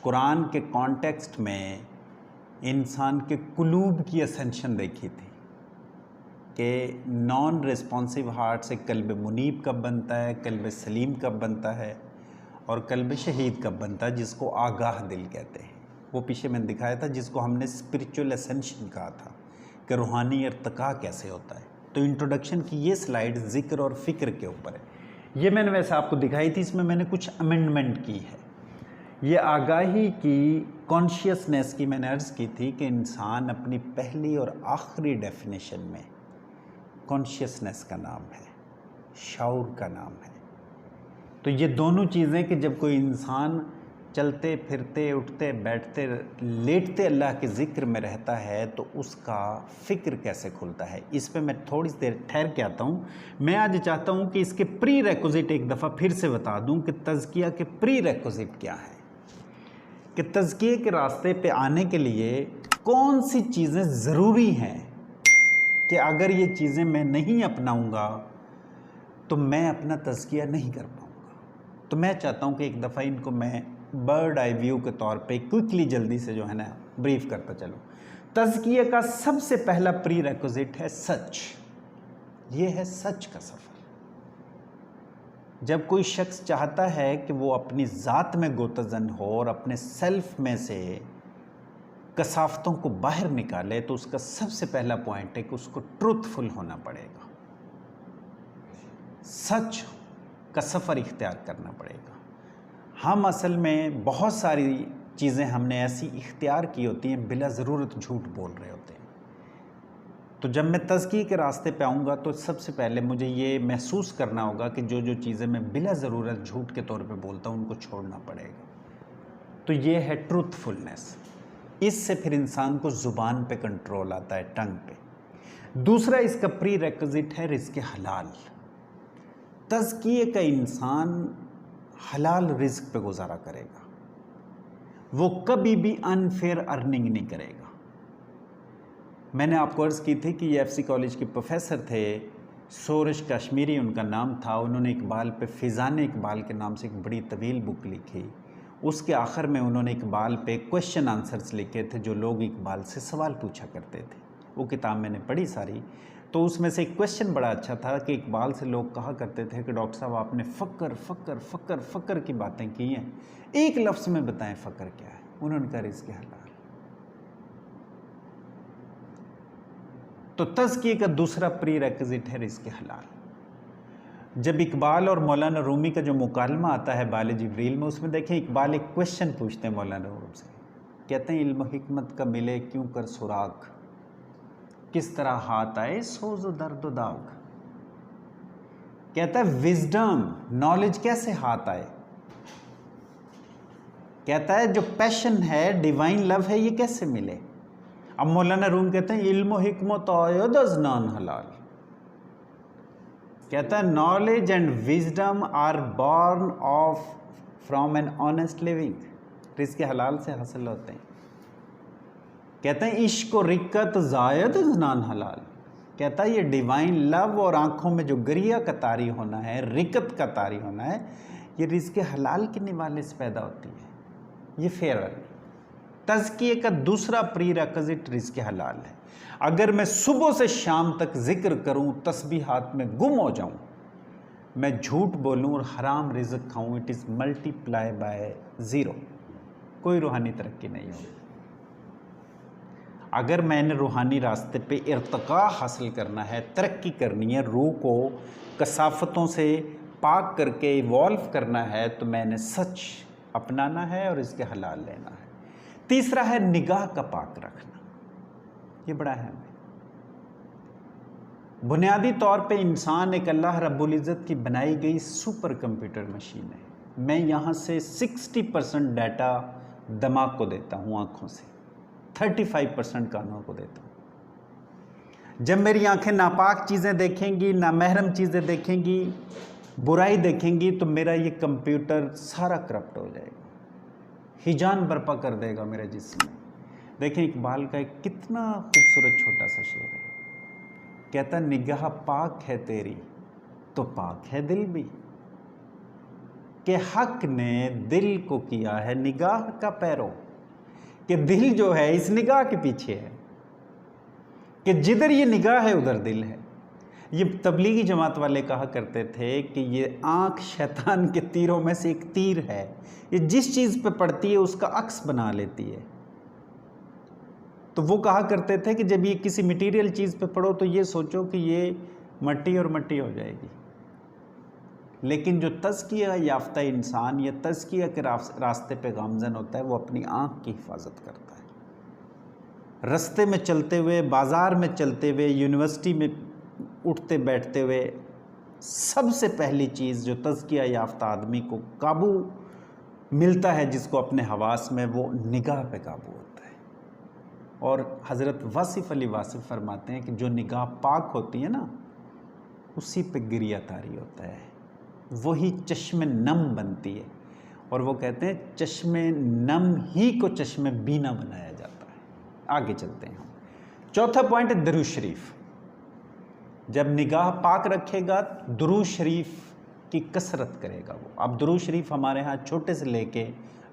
قرآن کے کانٹیکسٹ میں انسان کے قلوب کی اسینشن دیکھی تھی کہ نان ریسپانسو ہارٹ سے قلب منیب کب بنتا ہے، قلب سلیم کب بنتا ہے، اور قلب شہید کب بنتا ہے، جس کو آگاہ دل کہتے ہیں۔ وہ پیچھے میں نے دکھایا تھا، جس کو ہم نے اسپریچول اسینشن کہا تھا کہ روحانی ارتقاء کیسے ہوتا ہے۔ تو انٹروڈکشن کی یہ سلائیڈ ذکر اور فکر کے اوپر ہے۔ یہ میں نے ویسے آپ کو دکھائی تھی، اس میں نے کچھ امینڈمنٹ کی ہے۔ یہ آگاہی کی کانشیسنیس کی میں نے عرض کی تھی کہ انسان اپنی پہلی اور آخری ڈیفینیشن میں کانشیسنیس کا نام ہے، شعور کا نام ہے۔ تو یہ دونوں چیزیں کہ جب کوئی انسان چلتے پھرتے اٹھتے بیٹھتے لیٹتے اللہ کے ذکر میں رہتا ہے تو اس کا فکر کیسے کھلتا ہے، اس پہ میں تھوڑی دیر ٹھہر کے آتا ہوں۔ میں آج چاہتا ہوں کہ اس کے پری ریکوزٹ ایک دفعہ پھر سے بتا دوں کہ تزکیہ کے پری ریکوزٹ کیا ہے، کہ تزکیے کے راستے پہ آنے کے لیے کون سی چیزیں ضروری ہیں کہ اگر یہ چیزیں میں نہیں اپناؤں گا تو میں اپنا تزکیہ نہیں کر پاؤں گا۔ تو میں چاہتا ہوں کہ ایک دفعہ ان کو میں برڈ آئی ویو کے طور پہ کوئکلی جلدی سے جو ہے نا بریف کرتا چلوں۔ تزکیہ کا سب سے پہلا پری ریکوزٹ ہے سچ۔ یہ ہے سچ کا سفر۔ جب کوئی شخص چاہتا ہے کہ وہ اپنی ذات میں گوتزن ہو اور اپنے سیلف میں سے کثافتوں کو باہر نکالے تو اس کا سب سے پہلا پوائنٹ ہے کہ اس کو ٹروتھ فل ہونا پڑے گا، سچ کا سفر اختیار کرنا پڑے گا۔ ہم اصل میں بہت ساری چیزیں ہم نے ایسی اختیار کی ہوتی ہیں، بلا ضرورت جھوٹ بول رہے ہوتے ہیں۔ تو جب میں تزکیے کے راستے پہ آؤں گا تو سب سے پہلے مجھے یہ محسوس کرنا ہوگا کہ جو جو چیزیں میں بلا ضرورت جھوٹ کے طور پہ بولتا ہوں ان کو چھوڑنا پڑے گا۔ تو یہ ہے ٹروتھ فلنس۔ اس سے پھر انسان کو زبان پہ کنٹرول آتا ہے، ٹنگ پہ۔ دوسرا اس کا پری ریکوزٹ ہے رزق حلال۔ تزکیے کا انسان حلال رزق پہ گزارا کرے گا، وہ کبھی بھی انفیئر ارننگ نہیں کرے گا۔ میں نے آپ کو عرض کی تھی کہ یہ ایف سی کالج کے پروفیسر تھے، سورش کشمیری ان کا نام تھا۔ انہوں نے اقبال پہ فیضان اقبال کے نام سے ایک بڑی طویل بک لکھی۔ اس کے آخر میں انہوں نے اقبال پہ کویشچن آنسرز لکھے تھے جو لوگ اقبال سے سوال پوچھا کرتے تھے۔ وہ کتاب میں نے پڑھی ساری، تو اس میں سے ایک کویشچن بڑا اچھا تھا کہ اقبال سے لوگ کہا کرتے تھے کہ ڈاکٹر صاحب آپ نے فقر فقر فقر فقر کی باتیں کی ہیں، ایک لفظ میں بتائیں فقر کیا ہے۔ انہوں نے کہا رزق حلال۔ تو تزکیے کا دوسرا پری ریکوزٹ ہے رزق حلال۔ جب اقبال اور مولانا رومی کا جو مکالمہ آتا ہے بال جبریل میں، اس میں دیکھیں اقبال ایک کویشچن پوچھتے ہیں مولانا روم سے، کہتے ہیں علم و حکمت کا ملے کیوں کر سراغ، کس طرح ہاتھ آئے سوز و درد و داغ۔ کہتا ہے وزڈم، نالج کیسے ہاتھ آئے، کہتا ہے جو پیشن ہے، ڈیوائن لو ہے، یہ کیسے ملے۔ اب مولانا روم کہتے ہیں علم و حکمت آید از نان حلال۔ کہتا ہے knowledge and wisdom are born of from an honest living, رزق حلال سے حاصل ہوتے ہیں۔ کہتا ہے عشق و رکت زائد از نان حلال۔ کہتا ہے یہ ڈیوائن لو اور آنکھوں میں جو گریہ کا طاری ہونا ہے، رکت کا طاری ہونا ہے، یہ رزق حلال کے نوالے سے پیدا ہوتی ہے، یہ فیئر ہے۔ تزکیے کا دوسرا پری ریکوزٹ رزق حلال ہے۔ اگر میں صبح سے شام تک ذکر کروں، تسبیحات میں گم ہو جاؤں، میں جھوٹ بولوں اور حرام رزق کھاؤں، it is multi ply by zero, کوئی روحانی ترقی نہیں ہوگی۔ اگر میں نے روحانی راستے پہ ارتقاء حاصل کرنا ہے، ترقی کرنی ہے، روح کو کثافتوں سے پاک کر کے ایوالو کرنا ہے، تو میں نے سچ اپنانا ہے اور اس کے حلال لینا ہے۔ تیسرا ہے نگاہ کا پاک رکھنا، یہ بڑا اہم ہے۔ بنیادی طور پہ انسان ایک اللہ رب العزت کی بنائی گئی سپر کمپیوٹر مشین ہے۔ میں یہاں سے 60% ڈیٹا دماغ کو دیتا ہوں، آنکھوں سے 35% کانوں کو دیتا ہوں۔ جب میری آنکھیں ناپاک چیزیں دیکھیں گی، نامحرم چیزیں دیکھیں گی، برائی دیکھیں گی، تو میرا یہ کمپیوٹر سارا کرپٹ ہو جائے گا، ہیجان برپا کر دے گا میرے جسم میں۔ دیکھیں اقبال کا ایک کتنا خوبصورت چھوٹا سا شعر ہے، کہتا نگاہ پاک ہے تیری تو پاک ہے دل بھی، کہ حق نے دل کو کیا ہے نگاہ کا پیرو، کہ دل جو ہے اس نگاہ کے پیچھے ہے، کہ جدھر یہ نگاہ ہے ادھر دل ہے۔ یہ تبلیغی جماعت والے کہا کرتے تھے کہ یہ آنکھ شیطان کے تیروں میں سے ایک تیر ہے، یہ جس چیز پہ پڑتی ہے اس کا عکس بنا لیتی ہے۔ تو وہ کہا کرتے تھے کہ جب یہ کسی مٹیریل چیز پہ پڑھو تو یہ سوچو کہ یہ مٹی اور مٹی ہو جائے گی، لیکن جو تزکیہ یافتہ انسان یا تزکیہ کے راستے پہ گامزن ہوتا ہے وہ اپنی آنکھ کی حفاظت کرتا ہے۔ رستے میں چلتے ہوئے، بازار میں چلتے ہوئے، یونیورسٹی میں اٹھتے بیٹھتے ہوئے، سب سے پہلی چیز جو تزکیہ یافتہ آدمی کو قابو ملتا ہے جس کو اپنے حواس میں، وہ نگاہ پہ قابو ہوتا ہے۔ اور حضرت واصف علی واصف فرماتے ہیں کہ جو نگاہ پاک ہوتی ہے نا، اسی پہ گریہ طاری ہوتا ہے، وہی چشم نم بنتی ہے، اور وہ کہتے ہیں چشم نم ہی کو چشم بینا بنایا جاتا ہے۔ آگے چلتے ہیں ہم۔ چوتھا پوائنٹ ہے درود شریف۔ جب نگاہ پاک رکھے گا درود شریف کی کثرت کرے گا وہ۔ اب درود شریف ہمارے ہاں چھوٹے سے لے کے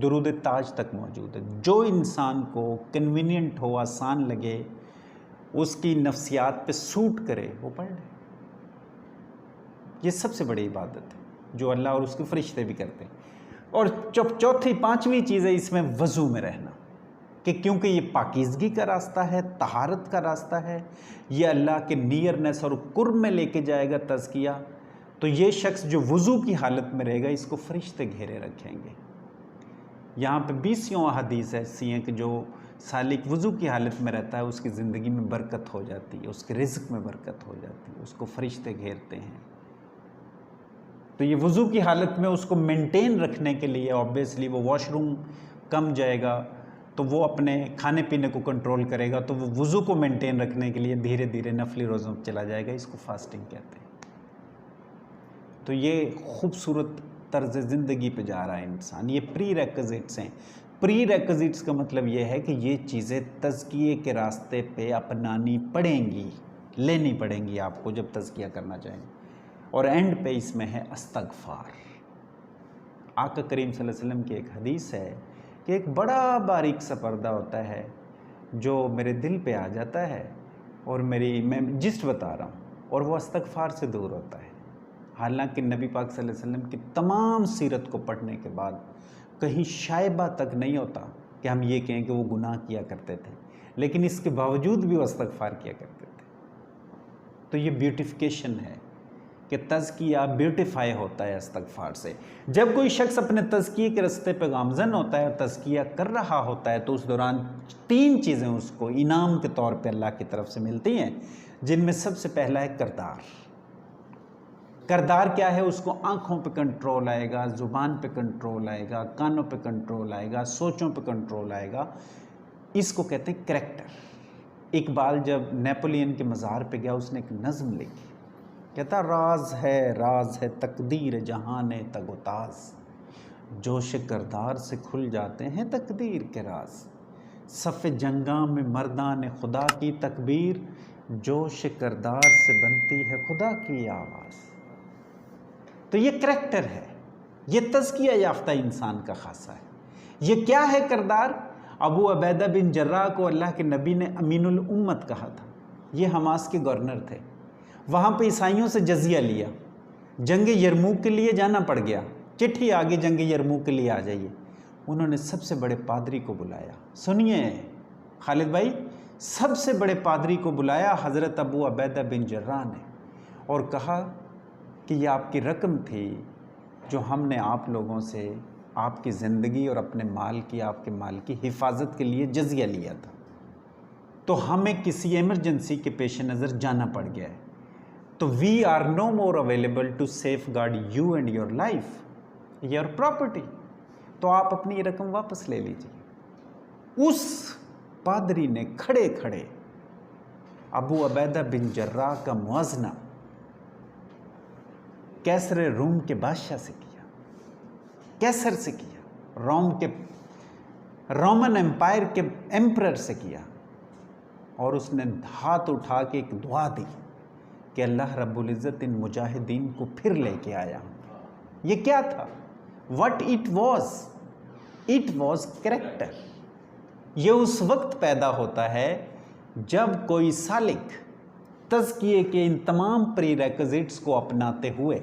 درود تاج تک موجود ہے، جو انسان کو کنوینینٹ ہو، آسان لگے، اس کی نفسیات پہ سوٹ کرے وہ پڑھ لے۔ یہ سب سے بڑی عبادت ہے جو اللہ اور اس کے فرشتے بھی کرتے ہیں۔ اور چوتھی پانچویں چیز ہے اس میں وضو میں رہنا، کہ کیونکہ یہ پاکیزگی کا راستہ ہے، طہارت کا راستہ ہے، یہ اللہ کے نیئرنیس اور قرب میں لے کے جائے گا تزکیہ، تو یہ شخص جو وضو کی حالت میں رہے گا اس کو فرشتے گھیرے رکھیں گے۔ یہاں پہ 20 احادیث ایسی ہیں کہ جو سالک وضو کی حالت میں رہتا ہے اس کی زندگی میں برکت ہو جاتی ہے، اس کے رزق میں برکت ہو جاتی ہے، اس کو فرشتے گھیرتے ہیں۔ تو یہ وضو کی حالت میں اس کو مینٹین رکھنے کے لیے آبویسلی وہ واش روم کم جائے گا تو وہ اپنے کھانے پینے کو کنٹرول کرے گا، تو وہ وضو کو مینٹین رکھنے کے لیے دھیرے دھیرے نفلی روزوں چلا جائے گا، اس کو فاسٹنگ کہتے ہیں۔ تو یہ خوبصورت طرز زندگی پہ جا رہا ہے انسان۔ یہ پری ریکوزٹس ہیں۔ پری ریکوزٹس کا مطلب یہ ہے کہ یہ چیزیں تزکیے کے راستے پہ اپنانی پڑیں گی، لینی پڑیں گی آپ کو جب تزکیہ کرنا چاہیں۔ اور اینڈ پہ اس میں ہے استغفار۔ آقا کریم صلی اللہ علیہ وسلم کی ایک حدیث ہے کہ ایک بڑا باریک سا پردہ ہوتا ہے جو میرے دل پہ آ جاتا ہے اور میں جسٹ بتا رہا ہوں، اور وہ استغفار سے دور ہوتا ہے۔ حالانکہ نبی پاک صلی اللہ علیہ وسلم کی تمام سیرت کو پڑھنے کے بعد کہیں شائبہ تک نہیں ہوتا کہ ہم یہ کہیں کہ وہ گناہ کیا کرتے تھے، لیکن اس کے باوجود بھی وہ استغفار کیا کرتے تھے۔ تو یہ بیوٹیفیکیشن ہے کہ تزکیہ بیوٹیفائی ہوتا ہے استغفار سے۔ جب کوئی شخص اپنے تزکیے کے راستے پہ گامزن ہوتا ہے اور تزکیہ کر رہا ہوتا ہے تو اس دوران 3 چیزیں اس کو انعام کے طور پہ اللہ کی طرف سے ملتی ہیں، جن میں سب سے پہلا ہے کردار۔ کردار کیا ہے؟ اس کو آنکھوں پہ کنٹرول آئے گا، زبان پہ کنٹرول آئے گا، کانوں پہ کنٹرول آئے گا، سوچوں پہ کنٹرول آئے گا۔ اس کو کہتے ہیں کریکٹر۔ اقبال جب نیپولین کے مزار پہ گیا اس نے ایک نظم لکھی، کہتا راز ہے تقدیر جہان تگ و تاز، جوش کردار سے کھل جاتے ہیں تقدیر کے راز، صف جنگاں میں مردان خدا کی تکبیر، جوش کردار سے بنتی ہے خدا کی آواز۔ تو یہ کریکٹر ہے، یہ تزکیہ یافتہ انسان کا خاصہ ہے۔ یہ کیا ہے کردار؟ ابو عبیدہ بن جراح کو اللہ کے نبی نے امین الامت کہا تھا۔ یہ حماس کے گورنر تھے، وہاں پہ عیسائیوں سے جزیہ لیا، جنگ یرموک کے لیے جانا پڑ گیا، چٹھی آگے جنگ یرموک کے لیے آ جائیے۔ انہوں نے سب سے بڑے پادری کو بلایا، سنیے خالد بھائی، سب سے بڑے پادری کو بلایا حضرت ابو عبیدہ بن جراح نے، اور کہا کہ یہ آپ کی رقم تھی جو ہم نے آپ لوگوں سے آپ کی زندگی اور اپنے مال کی، آپ کے مال کی حفاظت کے لیے جزیہ لیا تھا، تو ہمیں کسی ایمرجنسی کے پیش نظر جانا پڑ گیا ہے، تو we are no more available to safeguard you and your life your property, تو آپ اپنی یہ رقم واپس لے لیجیے۔ اس پادری نے کھڑے کھڑے ابو عبیدہ بن جراح کا موازنہ کیسر روم کے بادشاہ سے کیا، کیسر سے کیا، رومن امپائر کے ایمپرر سے کیا، اور اس نے ہاتھ اٹھا کے ایک دعا دی کہ اللہ رب العزت ان مجاہدین کو پھر لے کے آیا ہوں۔ یہ کیا تھا؟ what it was character. یہ اس وقت پیدا ہوتا ہے جب کوئی سالک تزکیے کے ان تمام پری ریکوزٹس کو اپناتے ہوئے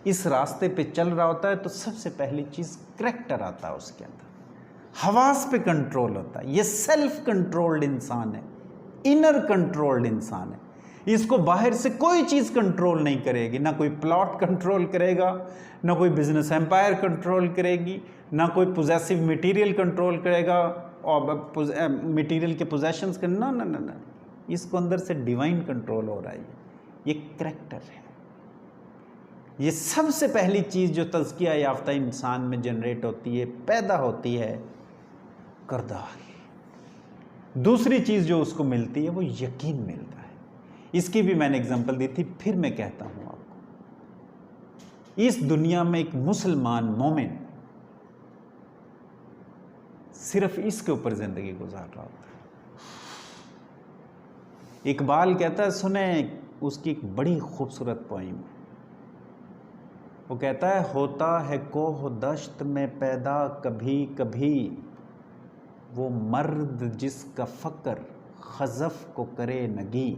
اس راستے پہ چل رہا ہوتا ہے تو سب سے پہلی چیز کریکٹر آتا ہے اس کے اندر. حواس پہ کنٹرول ہوتا ہے. یہ سیلف کنٹرولڈ انسان ہے, انر کنٹرولڈ انسان ہے. اس کو باہر سے کوئی چیز کنٹرول نہیں کرے گی, نہ کوئی پلاٹ کنٹرول کرے گا, نہ کوئی بزنس امپائر کنٹرول کرے گی, نہ کوئی پوزیسو میٹیریل کنٹرول کرے گا اور میٹیریل کے پوزیشنز کا نہ. اس کو اندر سے ڈیوائن کنٹرول ہو رہا ہے. یہ کریکٹر ہے. یہ سب سے پہلی چیز جو تزکیہ یافتہ انسان میں جنریٹ ہوتی ہے, پیدا ہوتی ہے, کردار. دوسری چیز جو اس کو ملتی ہے وہ یقین ملتا ہے. اس کی بھی میں نے اگزامپل دی تھی, پھر میں کہتا ہوں آپ کو. اس دنیا میں ایک مسلمان مومن صرف اس کے اوپر زندگی گزار رہا ہوتا ہے. اقبال کہتا ہے, سنیں اس کی ایک بڑی خوبصورت پوئم. وہ کہتا ہے, ہوتا ہے کوہ دشت میں پیدا کبھی کبھی وہ مرد جس کا فقر خزف کو کرے نگی.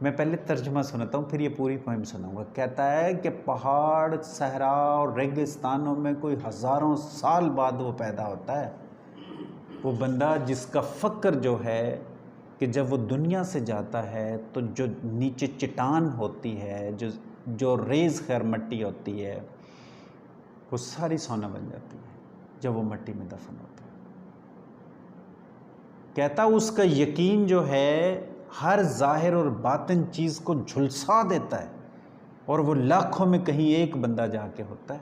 میں پہلے ترجمہ سناتا ہوں پھر یہ پوری پوئم سناؤں گا. کہتا ہے کہ پہاڑ, صحرا اور ریگستانوں میں کوئی ہزاروں سال بعد وہ پیدا ہوتا ہے. وہ بندہ جس کا فقر جو ہے کہ جب وہ دنیا سے جاتا ہے تو جو نیچے چٹان ہوتی ہے, جو ریز خیر مٹی ہوتی ہے, وہ ساری سونا بن جاتی ہے جب وہ مٹی میں دفن ہوتا ہے. کہتا اس کا یقین جو ہے ہر ظاہر اور باطن چیز کو جھلسا دیتا ہے اور وہ لاکھوں میں کہیں ایک بندہ جا کے ہوتا ہے.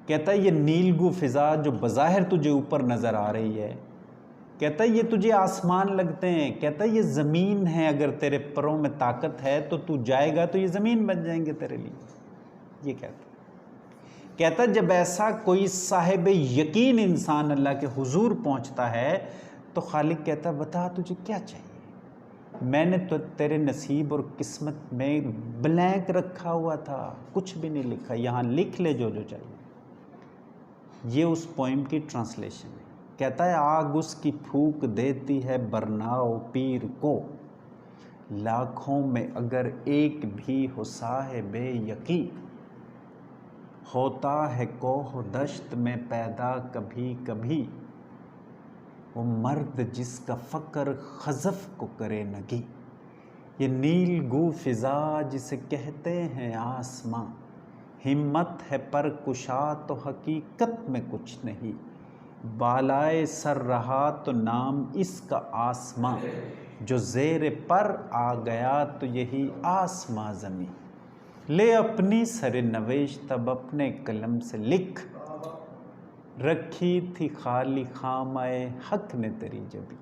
کہتا ہے یہ نیلگو فضا جو بظاہر تجھے اوپر نظر آ رہی ہے, کہتا ہے یہ تجھے آسمان لگتے ہیں, کہتا ہے یہ زمین ہے, اگر تیرے پروں میں طاقت ہے تو تو جائے گا تو یہ زمین بن جائیں گے تیرے لیے. یہ کہتا ہے جب ایسا کوئی صاحب یقین انسان اللہ کے حضور پہنچتا ہے تو خالق کہتا ہے بتا تجھے کیا چاہیے, میں نے تو تیرے نصیب اور قسمت میں بلینک رکھا ہوا تھا, کچھ بھی نہیں لکھا, یہاں لکھ لے جو چاہیے. یہ اس پوئم کی ٹرانسلیشن ہے. کہتا ہے آگ اس کی پھونک دیتی ہے برناؤ پیر کو, لاکھوں میں اگر ایک بھی ہو صاحب یقین, ہوتا ہے کوہ دشت میں پیدا کبھی کبھی وہ مرد جس کا فقر خزف کو کرے نگی. یہ نیل گو فضا جسے کہتے ہیں آسماں, ہمت ہے پر کشا تو حقیقت میں کچھ نہیں, بالائے سر رہا تو نام اس کا آسماں, جو زیر پر آ گیا تو یہی آسماں زمین. لے اپنی سر نوشت اب اپنے قلم سے لکھ, رکھی تھی خالی خامہ حق نے تیری جبی.